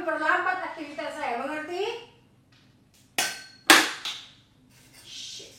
memperlambat aktivitas saya, mengerti? Shit.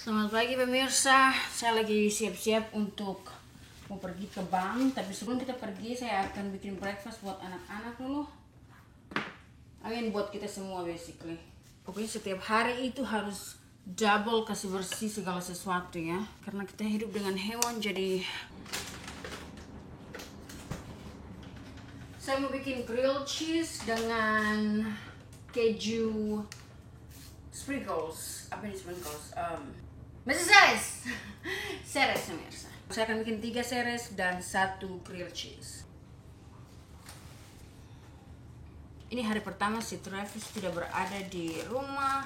Selamat pagi pemirsa, saya lagi siap-siap untuk mau pergi ke bank. Tapi sebelum kita pergi, saya akan bikin breakfast buat anak-anak dulu. Buat kita semua basically. Pokoknya setiap hari itu harus double kasih bersih segala sesuatu ya. Karena kita hidup dengan hewan, jadi saya mau bikin grilled cheese dengan keju sprinkles. Apa ini sprinkles? Masih seres. Seres pemirsa. Saya akan bikin 3 seres dan 1 grilled cheese. Ini hari pertama si Travis tidak berada di rumah.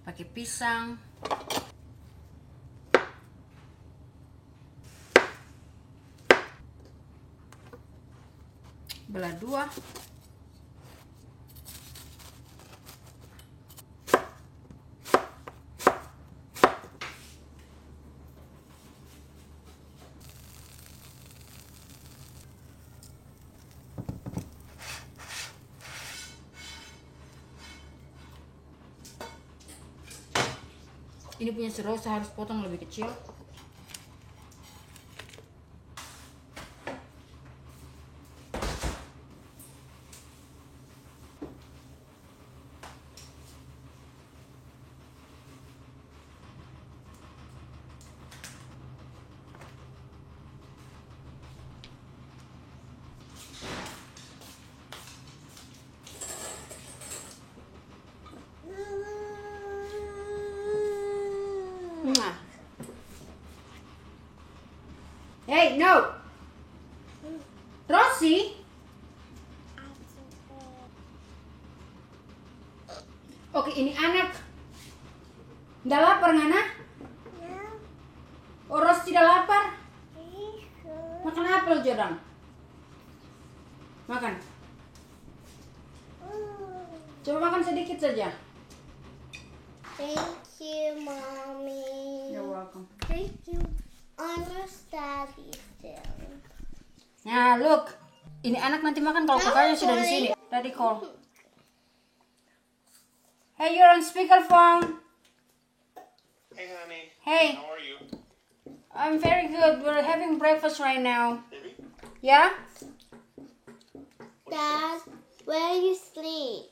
Pakai pisang. Belah 2. Ini punya seru, saya harus potong lebih kecil. Hey, no! Rosie? Oke, ini anak. Nggak lapar, Ngana? Oh, Rosie tidak lapar? Makan apel, Jodang. Makan. Coba makan sedikit saja. Thank you, Mommy. You're welcome. Thank you. Almost Daddy still. Nah, look. Ini anak nanti makan kalau kakaknya sudah di sini. Tadi call. Hey, you're on speakerphone. Hey, honey. Hey. How are you? I'm very good. We're having breakfast right now. Baby? Yeah? Dad, where you sleep?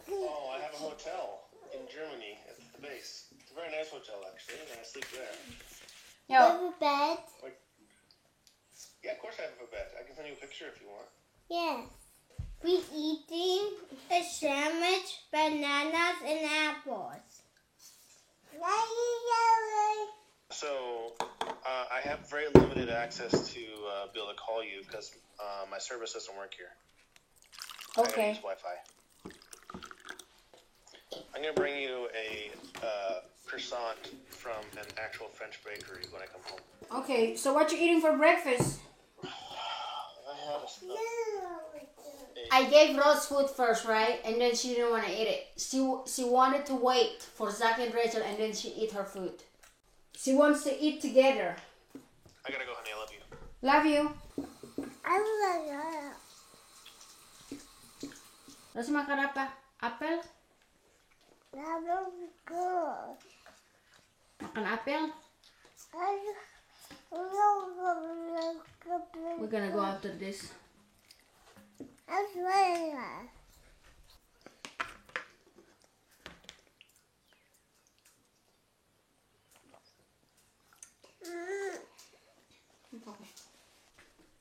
Oh, I have a hotel in Germany at the base. It's a very nice hotel, actually, and I sleep there. You have a bed? Yeah, of course I have a bed. I can send you a picture if you want. Yes. We eating a sandwich, bananas, and apples. So, I have very limited access to be able to call you because my service doesn't work here. I Okay. use Wi-Fi. I'm gonna bring you a croissant from an actual French bakery when I come home. Okay, so what you eating for breakfast? I have I gave Rose food first, right? And then she didn't want to eat it. She wanted to wait for Zach and Rachel, and then she eat her food. She wants to eat together. I gotta go, honey. I love you. Love you. I love you. Rose makan apa? Apel? Good. Makan apel? We're gonna go after this.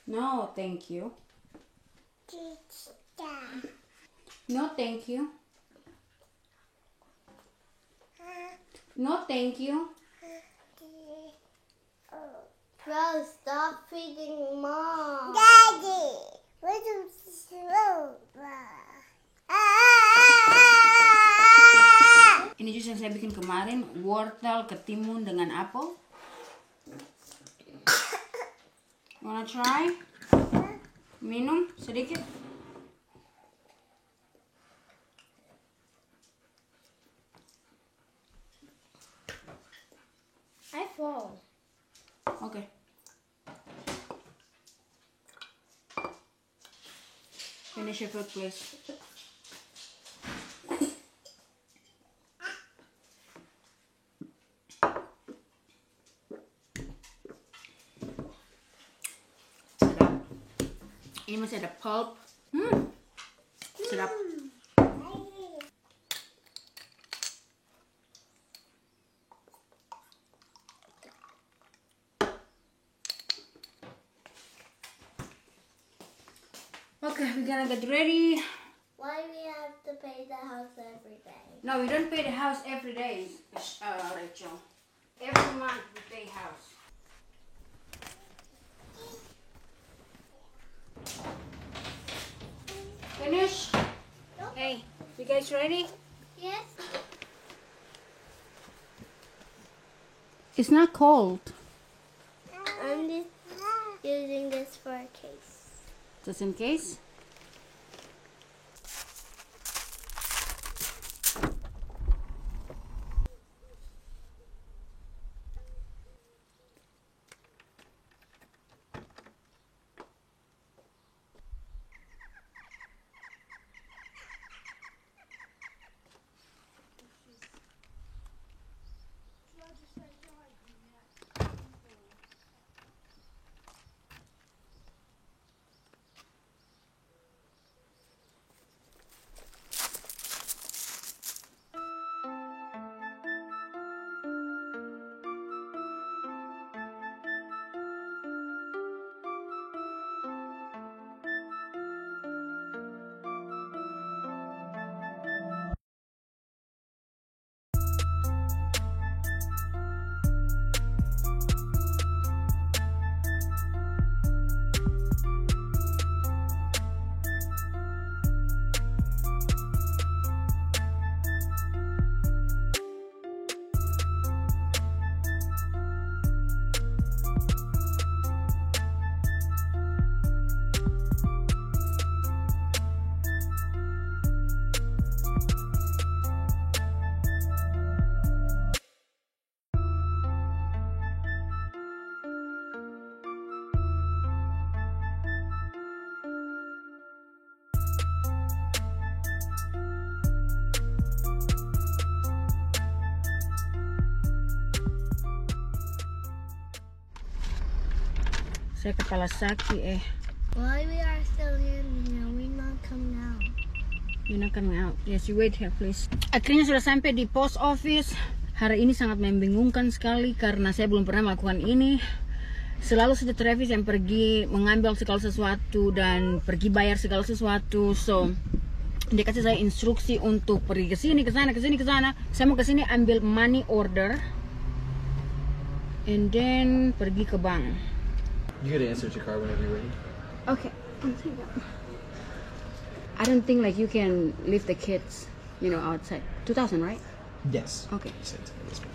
No, thank you. No, thank you. No, thank you. Bro, stop feeding Mom. Daddy, where's the soup? Ini jus yang saya bikin kemarin, wortel ketimun dengan apel. Wanna try? Minum sedikit. I fall. Okay. Finish your food, please. Sedap. Ini masih ada pulp. Sedap. Okay, we're gonna get ready. Why we have to pay the house every day? No, we don't pay the house every day, Rachel. Every month we pay house. Finish? Hey, you guys ready? Yes. It's not cold. I'm just using this for a case. Just in case. Saya kepala sakit Why we are still here, Mina? We're not coming out. You're not coming out. Yes, you wait here please. Akhirnya sudah sampai di post office. Hari ini sangat membingungkan sekali karena saya belum pernah melakukan ini. Selalu saja Travis yang pergi mengambil segala sesuatu dan pergi bayar segala sesuatu. So dia kasih saya instruksi untuk pergi ke sini, ke sana, ke sini, ke sana. Saya mau ke sini ambil money order, and then pergi ke bank. You gotta insert your card whenever you're ready. Okay. I don't think like you can leave the kids, outside. 2,000, right? Yes. Okay. Yes, ma'am.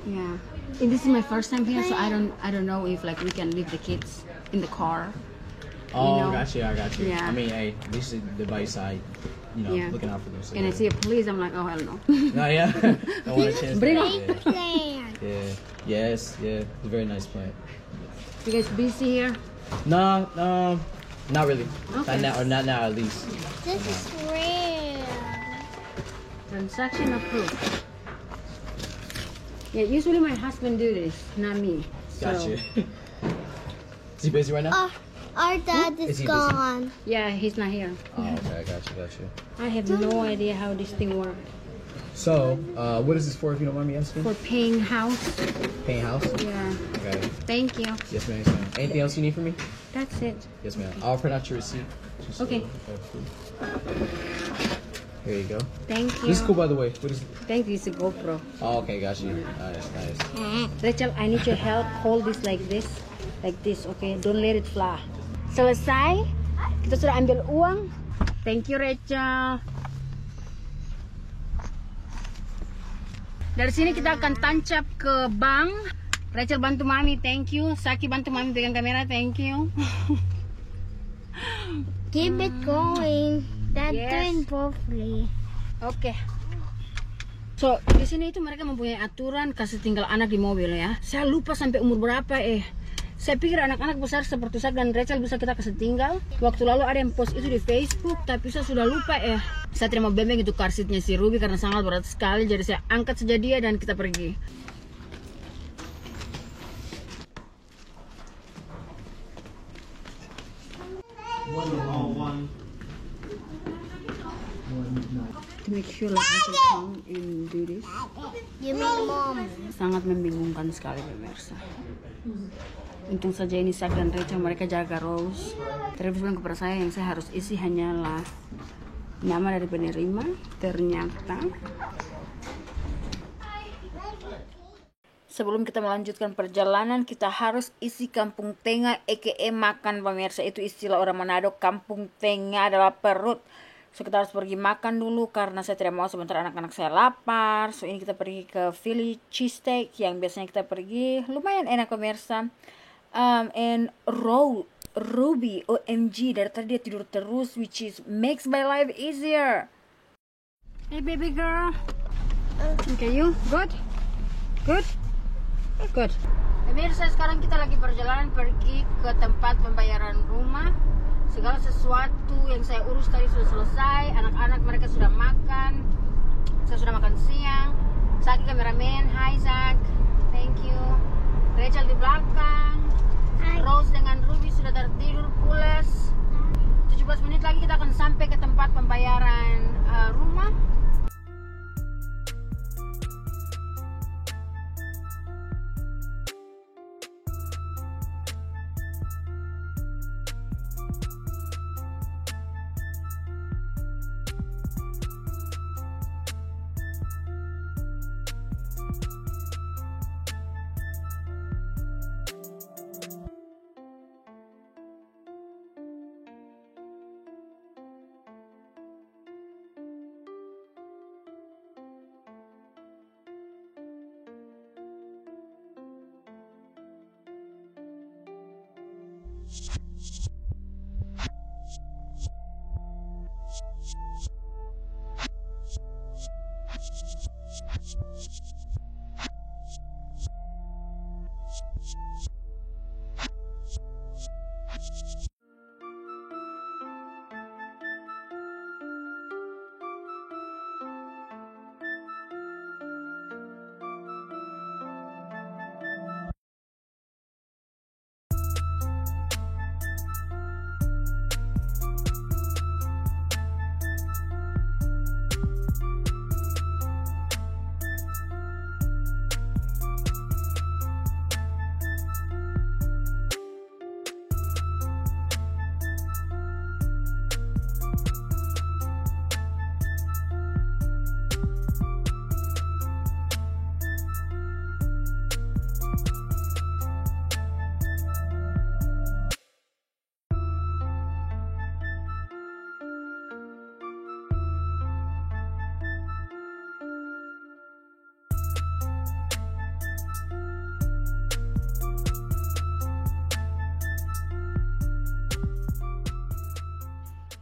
Yeah. And this is my first time here, so I don't know if like we can leave the kids in the car. Oh, know? I got you. Yeah. I mean, hey, at least the by side, Yeah. looking out for them. So And I see a police, I'm like, oh hell no. No, yeah. Don't want a chance. Bring to, on. Plant. Yeah. Yes. Yeah. It's a very nice plant. You guys busy here? No, not really. Okay. Not now at least. This is real. Transaction approved. Yeah, usually my husband do this, not me. So, Gotcha. Is he busy right now? Our dad Is is he busy? gone. Yeah, he's not here. Oh, okay. Got you. I have no idea how this thing works. So, what is this for, if you don't mind me asking? For paying house. Paying house? Yeah. Okay. Thank you. Yes, ma'am. Yes, ma'am. Anything else you need from me? That's it. Yes, ma'am. I'll print out your receipt. Just, Okay. Here you go. Thank you. This is cool, by the way. What is? Thank you, it's a GoPro. Oh, okay, got you. Nice, nice. Rachel, I need your help. Hold this, okay? Don't let it fly. Selesai. Kita sudah ambil uang. Thank you, Rachel. Dari sini kita akan tancap ke bank. Rachel bantu mami, thank you. Saki bantu mami pegang kamera, thank you. Keep it going. That's Yes. doing properly. Oke. So, di sini itu mereka mempunyai aturan kasih tinggal anak di mobil ya. Saya lupa sampai umur berapa Saya pikir anak-anak besar seperti saya dan Rachel bisa kita kasih tinggal. Waktu lalu ada yang post itu di Facebook, tapi saya sudah lupa Saya terima bembeng itu car seatnya si Ruby karena sangat berat sekali, jadi saya angkat saja dia dan kita pergi. To make sure like I can come and do this. You mean mom? Sangat membingungkan sekali pemirsa. Untung saja ini Sak dan Rachel mereka jaga Rose. Terus bilang kepada saya yang saya harus isi hanyalah nama dari penerima. Ternyata sebelum kita melanjutkan perjalanan kita harus isi kampung tengah aka makan pemirsa. Itu istilah orang Manado, kampung tengah adalah perut. So kita harus pergi makan dulu karena saya tidak mau sebentar anak-anak saya lapar. So ini kita pergi ke Philly cheesesteak yang biasanya kita pergi, lumayan enak pemirsa. And Ruby OMG dari tadi dia tidur terus, which is makes my life easier. Hey baby girl. Okay, you good? Good? Good. Pemirsa, sekarang kita lagi perjalanan pergi ke tempat pembayaran rumah. Segala sesuatu yang saya urus tadi sudah selesai. Anak-anak mereka sudah makan. Saya sudah makan siang. Saki kameramen, hi Zak, thank you. Rachel di belakang. Rose dengan Ruby sudah tertidur pulas. 17 menit lagi kita akan sampai ke tempat pembayaran rumah.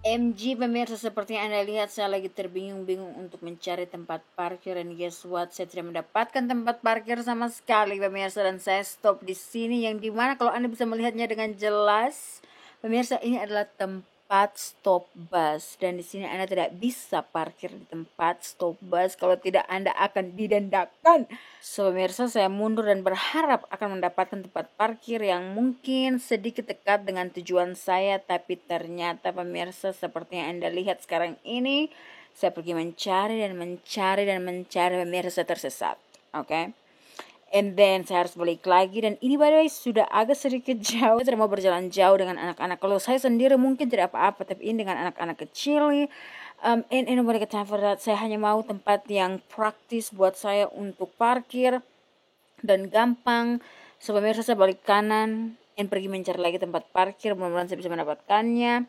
MG pemirsa, seperti yang Anda lihat saya lagi terbingung-bingung untuk mencari tempat parkir, dan guess what, saya tidak mendapatkan tempat parkir sama sekali pemirsa, dan saya stop di sini yang dimana kalau Anda bisa melihatnya dengan jelas pemirsa, ini adalah tempat stop bus, dan di sini Anda tidak bisa parkir di tempat stop bus, kalau tidak Anda akan didandakan. So pemirsa, saya mundur dan berharap akan mendapatkan tempat parkir yang mungkin sedikit dekat dengan tujuan saya, tapi ternyata pemirsa seperti yang Anda lihat sekarang ini, saya pergi mencari pemirsa, saya tersesat. Oke. And then saya harus balik lagi, dan ini by the way sudah agak sedikit jauh. Saya tidak mau berjalan jauh dengan anak-anak. Kalau saya sendiri mungkin tidak apa-apa, tapi ini dengan anak-anak kecil nih, And nobody got time for that. Saya hanya mau tempat yang praktis buat saya untuk parkir dan gampang. So pemirsa, saya balik kanan dan pergi mencari lagi tempat parkir. Mudah-mudahan saya bisa mendapatkannya.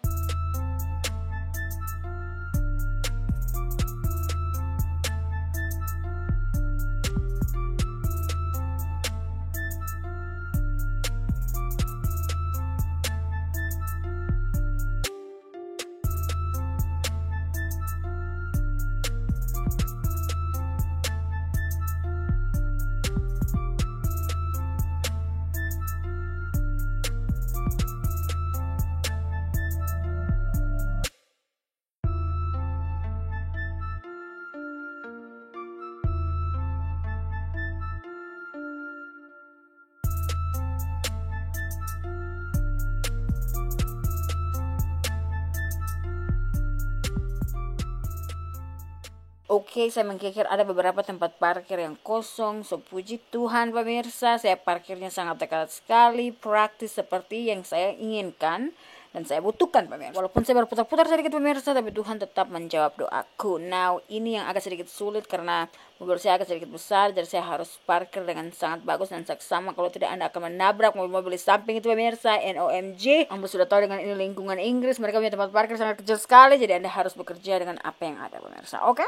Oke, saya mengkikir ada beberapa tempat parkir yang kosong. So puji Tuhan pemirsa, saya parkirnya sangat dekat sekali, praktis seperti yang saya inginkan dan saya butuhkan pemirsa. Walaupun saya berputar-putar sedikit pemirsa, tapi Tuhan tetap menjawab doaku. Now ini yang agak sedikit sulit karena mobil saya agak sedikit besar, jadi saya harus parkir dengan sangat bagus dan seksama. Kalau tidak Anda akan menabrak mobil-mobil di samping itu pemirsa. NOMG, Anda sudah tahu dengan ini lingkungan Inggris, mereka punya tempat parkir sangat kecil sekali, jadi Anda harus bekerja dengan apa yang ada pemirsa. Oke?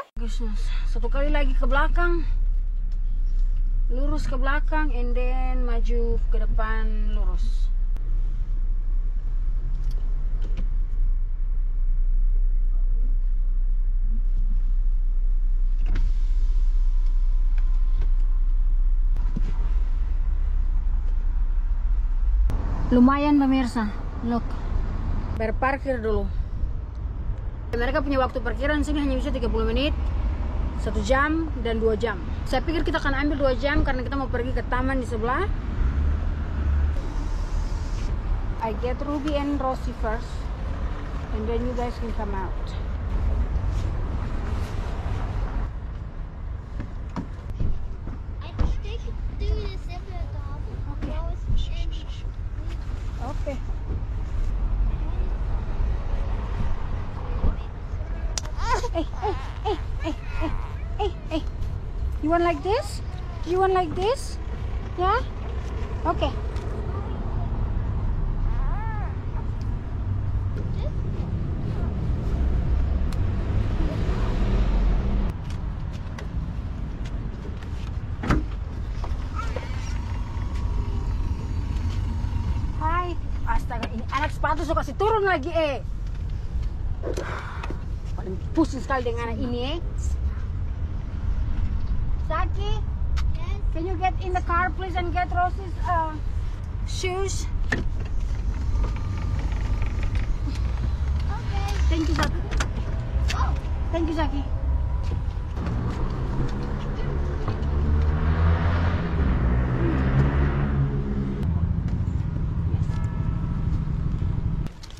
Satu kali lagi ke belakang, lurus ke belakang, and then maju ke depan, lurus. Lumayan pemirsa, look, berparkir dulu. Mereka punya waktu parkiran sini hanya bisa 30 menit, 1 jam, dan 2 jam. Saya pikir kita akan ambil 2 jam karena kita mau pergi ke taman di sebelah. I get Ruby and Rosie first, and then you guys can come out. I think they could do this if the dog goes in. Okay. Hey. You want like this? You want like this? Yeah? Okay. Hai. Astaga, ini anak sepatu suka kasih turun lagi Paling pusing sekali dengan anak ini Saki, can you get in the car please and get Rosie's shoes? Okay. Thank you, Saki. Thank you, Saki.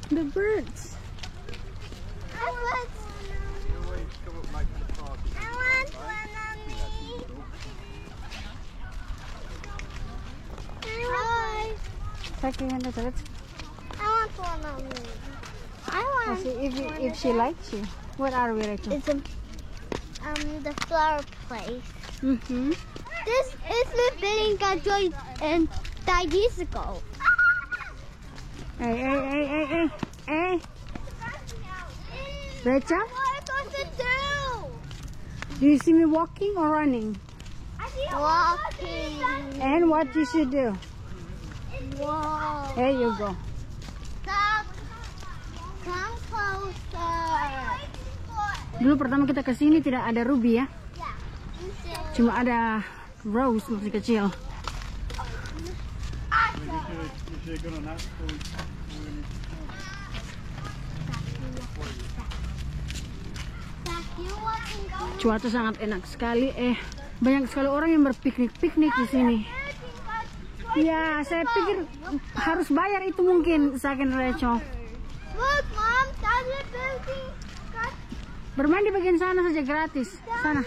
The birds. I want one on me. Hi. Saki, let's. I want one on me. I want. See if she likes you. What are we, Rachel? It's the flower place. Mm-hmm. This is the thing got joined and 5 years ago. Hey. Rachel, What am I supposed to do? do you see me walking or running? Walking. And what you should do? Whoa. There you go. Stop. Come closer. Dulu pertama kita kesini tidak ada Ruby ya, cuma ada Rose masih kecil. Cuaca sangat enak sekali, banyak sekali orang yang berpiknik-piknik di sini. Ya, saya pikir harus bayar itu mungkin, Sakin Rachel. Look, Mom, that's the building. Bermain di bagian sana saja gratis. Sana.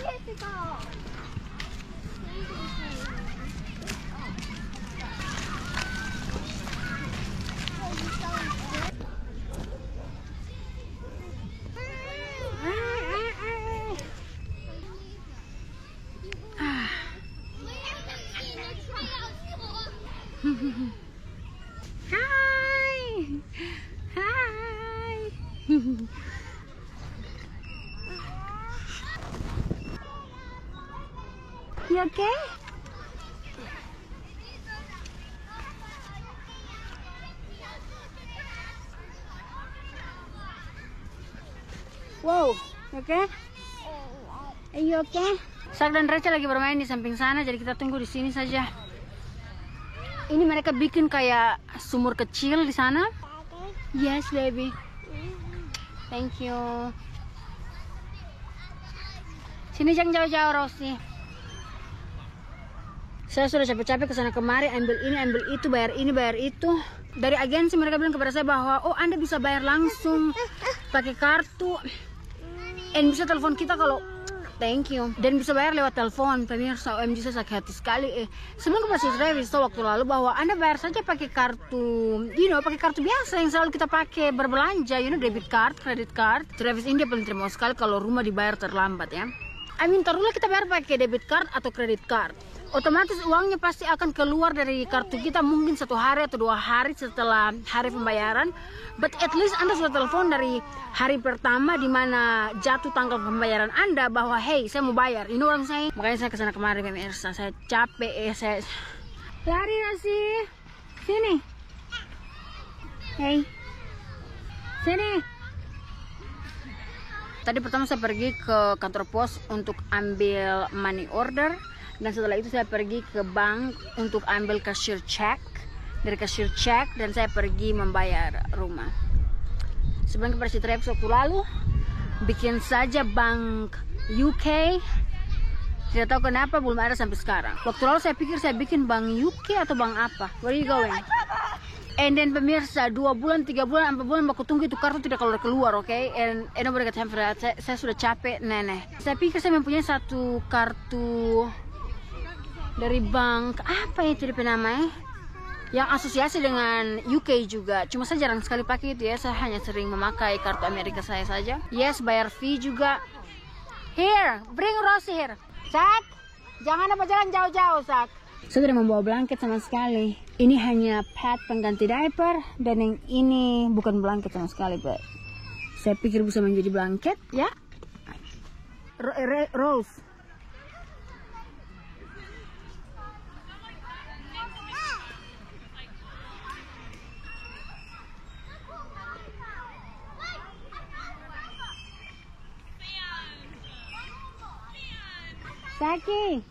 You okay? Wow, okay? Are you okay? Sak dan Rachel lagi bermain di samping sana, jadi kita tunggu di sini saja. Ini mereka bikin kayak sumur kecil di sana. Yes, baby. Thank you. Sini jangan jauh-jauh, Rosie. Saya sudah capek-capek ke sana kemari, ambil ini, ambil itu, bayar ini, bayar itu. Dari agensi mereka bilang kepada saya bahwa oh Anda bisa bayar langsung pakai kartu. Dan bisa telepon kita kalau thank you. Dan bisa bayar lewat telepon. Pemirsa, OMG saya sakit hati sekali. Sebelum ke Pasir Travis waktu lalu bahwa Anda bayar saja pakai kartu, pakai kartu biasa yang selalu kita pakai berbelanja, debit card, credit card. Travis India paling terima sekali kalau rumah dibayar terlambat ya. Taruhlah kita bayar pakai debit card atau credit card. Otomatis uangnya pasti akan keluar dari kartu kita mungkin 1 hari atau 2 hari setelah hari pembayaran. But at least Anda sudah telepon dari hari pertama di mana jatuh tanggal pembayaran Anda bahwa hey saya mau bayar. Ini orang saya. Makanya saya kesana kemari pemirsa. Saya capek saya. Lari Rosie. Sini. Hey. Sini. Tadi pertama saya pergi ke kantor pos untuk ambil money order. Dan setelah itu saya pergi ke bank untuk ambil cashier check. Dari cashier check dan saya pergi membayar rumah. Sebelum ke Pasir Travis waktu lalu, bikin saja bank UK. Tidak tahu kenapa belum ada sampai sekarang. Waktu lalu saya pikir saya bikin bank UK atau bank apa. Where are you going? And then pemirsa 2 bulan, 3 bulan, 4 bulan aku tunggu itu kartu tidak keluar, oke? And nobody got time for that. Saya sudah capek, nenek. Saya pikir saya mempunyai satu kartu dari bank apa itu namanya yang asosiasi dengan UK juga, cuma saya jarang sekali pakai itu ya. Saya hanya sering memakai kartu Amerika saya saja. Yes, bayar fee juga. Here, bring Rosie here. Sak, jangan apa jalan jauh-jauh, Sak. Saya tidak membawa blanket sama sekali. Ini hanya pad pengganti diaper dan yang ini bukan blanket sama sekali, but saya pikir bisa menjadi blanket ya. Rose. Saki.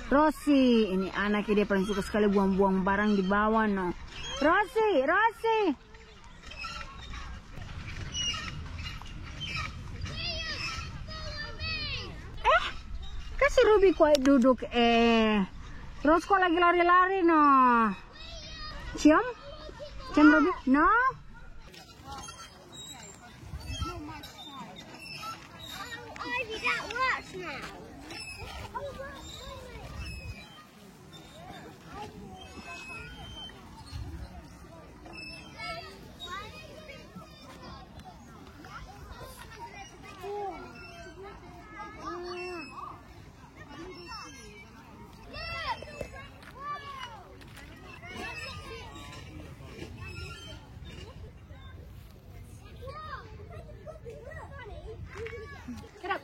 Rosie, ini anaknya dia paling suka sekali buang-buang barang di bawah, no. Rosie, Rosie. Kasih Ruby kok duduk, Rose kok lagi lari-lari, no. Cium? Cium Ruby? No? That works now. Get up.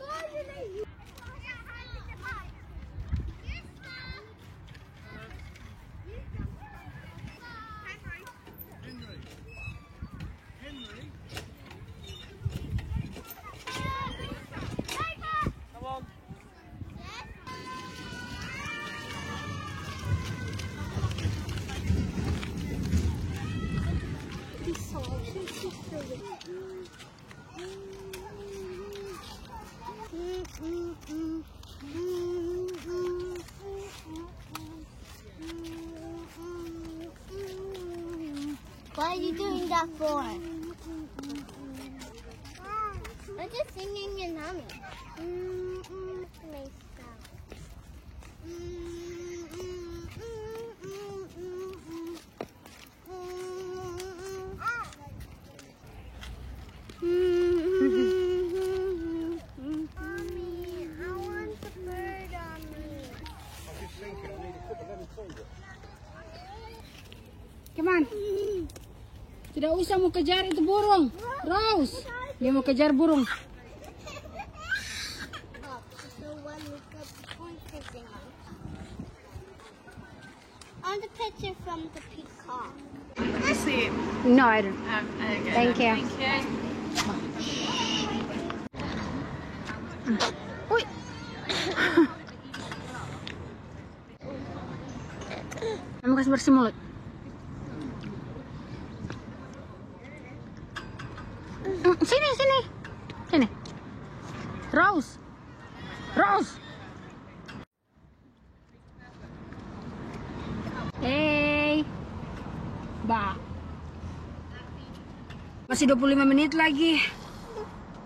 What are you doing that for? I'm just singing your nummy. Come on. Tidak usah mau kejar itu burung. Rose. Dia mau kejar burung. Oh, the one with the point kissing on. On the picture from the peacock. No, I don't. Thank you. Uy. Kamu kasih bersih mulut. Sini, sini. Sini. Rose. Rose. Hey. Ba. Masih 25 menit lagi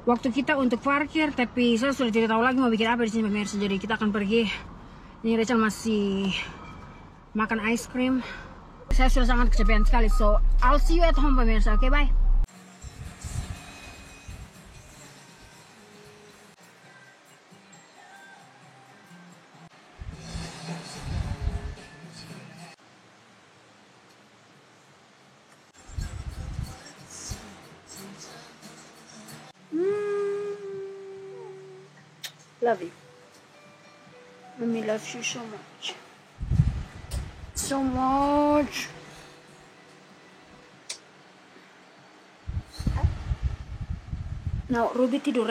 waktu kita untuk parkir, tapi saya sudah tidak tahu lagi mau bikin apa di sini pemirsa. Jadi kita akan pergi. Ini Rachel masih makan ice cream. Saya sudah sangat kecapean sekali. So I'll see you at home pemirsa. Oke, bye. Love you. Mommy loves you so much. So much. Now, Ruby tidur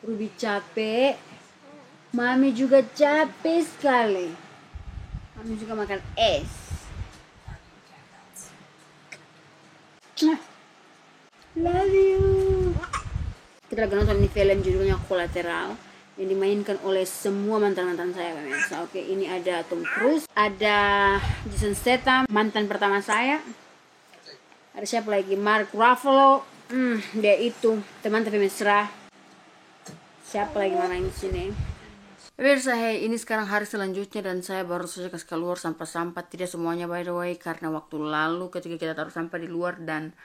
Ruby capek. Mami juga capek sekali. Mami juga makan es. Love you. Kita lagi nonton ini film judulnya Collateral yang dimainkan oleh semua mantan-mantan saya pemirsa. Oke, ini ada Tom Cruise, ada Jason Statham, mantan pertama saya. Ada siapa lagi? Mark Ruffalo. Dia itu teman tapi mesra. Siapa lagi main di sini? Pemirsa, hey, ini sekarang hari selanjutnya dan saya baru saja kasih keluar sampah-sampah. Tidak semuanya by the way, karena waktu lalu ketika kita taruh sampah di luar dan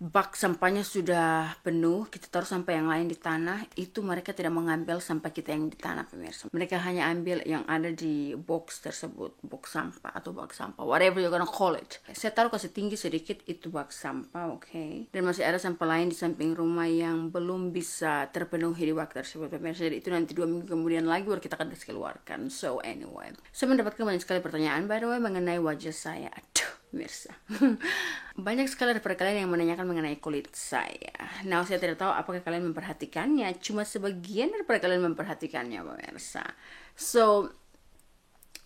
bak sampahnya sudah penuh, kita taruh sampah yang lain di tanah, itu mereka tidak mengambil sampah kita yang di tanah pemirsa. Mereka hanya ambil yang ada di box tersebut, box sampah atau bak sampah, whatever you gonna call it. Saya taruh kasih tinggi sedikit itu bak sampah, oke. Dan masih ada sampah lain di samping rumah yang belum bisa terpenuhi di bak tersebut pemirsa. Jadi itu nanti 2 minggu kemudian lagi baru kita akan keluarkan. So anyway, saya mendapatkan banyak sekali pertanyaan by the way mengenai wajah saya. Aduh pemirsa. Banyak sekali daripada kalian yang menanyakan mengenai kulit saya. Nah, saya tidak tahu apakah kalian memperhatikannya. Cuma sebagian daripada kalian memperhatikannya pemirsa. So,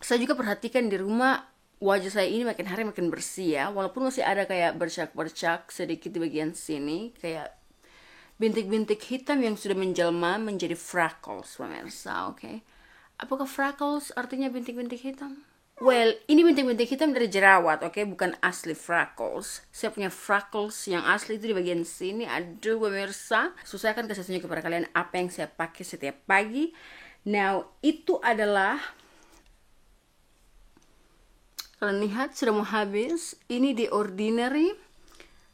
saya juga perhatikan di rumah wajah saya ini makin hari makin bersih ya. Walaupun masih ada kayak bercak-bercak sedikit di bagian sini, kayak bintik-bintik hitam yang sudah menjelma menjadi freckles pemirsa, oke. Apakah freckles artinya bintik-bintik hitam? Well, ini bintik-bintik hitam dari jerawat, oke? Bukan asli freckles. Saya punya freckles yang asli itu di bagian sini. Aduh, pemirsa. So, saya akan kasih tunjuk kepada kalian apa yang saya pakai setiap pagi. Now, itu adalah... Kalian lihat, sudah mau habis. Ini The Ordinary.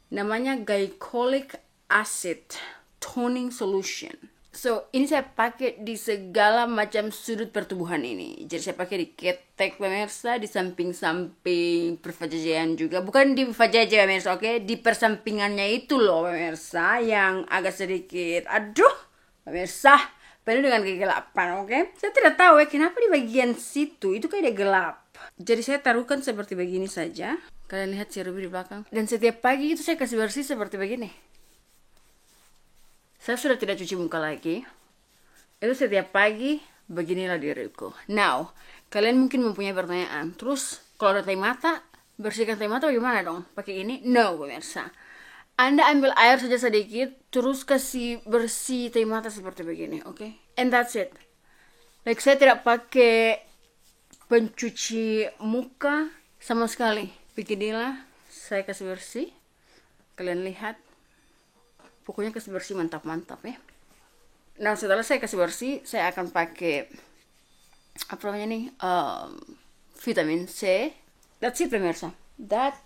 Namanya Glycolic Acid Toning Solution. So, ini saya pakai di segala macam sudut pertubuhan ini. Jadi saya pakai di ketek pemirsa, di samping-samping pervajaan juga. Bukan di vajayjaya pemirsa, oke? Di persampingannya itu loh pemirsa, yang agak sedikit, aduh, pemirsa, penuh dengan kegelapan, oke? Saya tidak tahu ya, kenapa di bagian situ, itu kayak gelap. Jadi saya taruhkan seperti begini saja. Kalian lihat si Ruby di belakang. Dan setiap pagi itu saya kasih bersih seperti begini. Saya sudah tidak cuci muka lagi. Itu setiap pagi, beginilah diriku. Now, kalian mungkin mempunyai pertanyaan. Terus, kalau ada tai mata, bersihkan tai mata bagaimana dong? Pakai ini? No, pemirsa. Anda ambil air saja sedikit, terus kasih bersih tai mata seperti begini, oke? And that's it. Like, saya tidak pakai pencuci muka sama sekali. Beginilah, saya kasih bersih. Kalian lihat. Pokoknya kasih bersih mantap-mantap ya. Nah, setelah saya kasih bersih, saya akan pakai apa namanya nih? Vitamin C. That's it pemirsa. That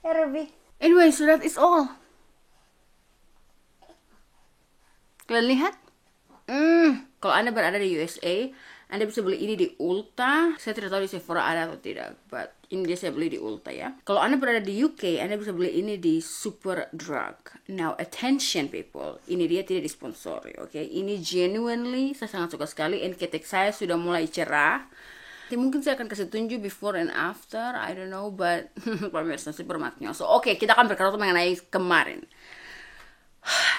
Ruby. Anyway, so that is all. Kalian lihat? Kalau Anda berada di USA, Anda bisa beli ini di Ulta. Saya tidak tahu di Sephora ada atau tidak, but ini dia saya beli di Ulta ya. Kalau Anda berada di UK, Anda bisa beli ini di Superdrug. Now, attention people, ini dia tidak disponsori, oke? Ini genuinely, saya sangat suka sekali. NKT saya sudah mulai cerah. Jadi mungkin saya akan kasih tunjuk before and after, I don't know, but pemirsa super magnoso. Oke, kita akan berkata mengenai kemarin.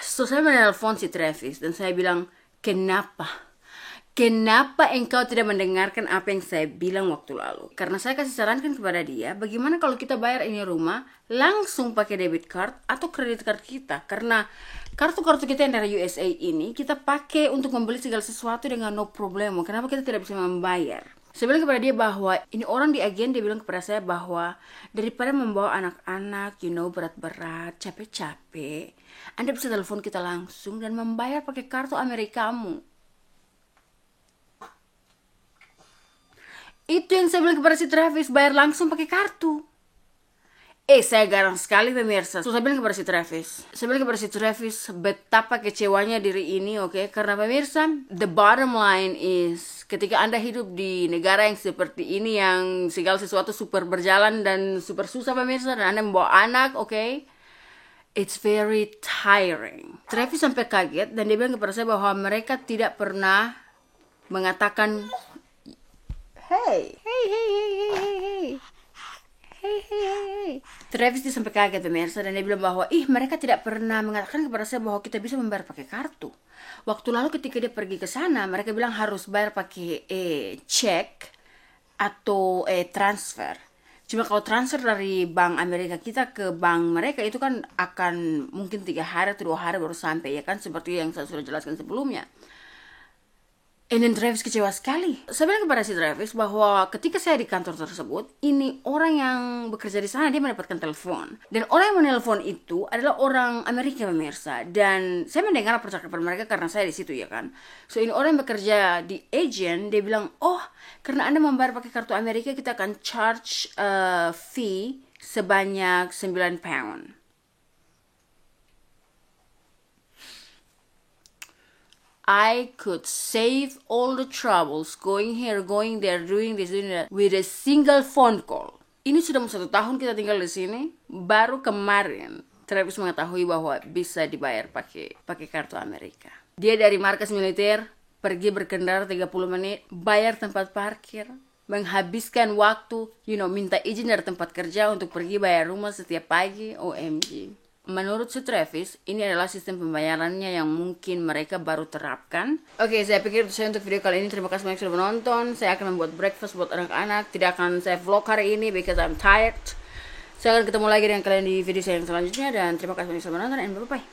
So, saya menelpon si Travis dan saya bilang, kenapa? Kenapa engkau tidak mendengarkan apa yang saya bilang waktu lalu? Karena saya kasih sarankan kepada dia, bagaimana kalau kita bayar ini rumah langsung pakai debit card atau kredit card kita? Karena kartu-kartu kita yang dari USA ini kita pakai untuk membeli segala sesuatu dengan no problem. Kenapa kita tidak bisa membayar? Saya bilang kepada dia bahwa ini orang di agen, dia bilang kepada saya bahwa daripada membawa anak-anak, berat-berat, capek-capek, Anda bisa telepon kita langsung dan membayar pakai kartu Amerikamu. Itu yang saya bilang kepada si Travis, bayar langsung pakai kartu. Saya garang sekali pemirsa. So, saya bilang kepada si Travis, betapa kecewanya diri ini, oke? Karena pemirsa, the bottom line is, ketika Anda hidup di negara yang seperti ini, yang segala sesuatu super berjalan dan super susah pemirsa, dan Anda membawa anak, oke? It's very tiring. Travis sampai kaget, dan dia bilang kepada saya bahwa mereka tidak pernah mengatakan, Hey. Travis dia sampai kaget pemirsa, dan dia bilang bahwa mereka tidak pernah mengatakan kepada saya bahwa kita bisa membayar pakai kartu. Waktu lalu ketika dia pergi ke sana, mereka bilang harus bayar pakai cek atau transfer. Cuma kalau transfer dari bank Amerika kita ke bank mereka itu kan akan mungkin 3 hari atau 2 hari baru sampai, ya kan, seperti yang saya sudah jelaskan sebelumnya. And then Travis kecewa sekali. Saya bilang kepada si Travis bahwa ketika saya di kantor tersebut, ini orang yang bekerja di sana, dia mendapatkan telepon. Dan orang yang menelpon itu adalah orang Amerika pemirsa. Dan saya mendengar percakapan mereka karena saya di situ, ya kan. So ini orang yang bekerja di agent, dia bilang, karena Anda membayar pakai kartu Amerika, kita akan charge fee sebanyak £9. I could save all the troubles going here, going there, doing this, doing that with a single phone call. Ini sudah 1 tahun kita tinggal di sini. Baru kemarin Travis mengetahui bahwa bisa dibayar pakai kartu Amerika. Dia dari markas militer pergi berkendara 30 menit, bayar tempat parkir, menghabiskan waktu, minta izin dari tempat kerja untuk pergi bayar rumah setiap pagi. OMG. Menurut si Travis, ini adalah sistem pembayarannya yang mungkin mereka baru terapkan. Oke, saya pikir itu saja untuk video kali ini. Terima kasih banyak sudah menonton. Saya akan membuat breakfast buat anak-anak. Tidak akan saya vlog hari ini because I'm tired. Saya akan ketemu lagi dengan kalian di video saya yang selanjutnya. Dan terima kasih banyak sudah menonton. And bye-bye.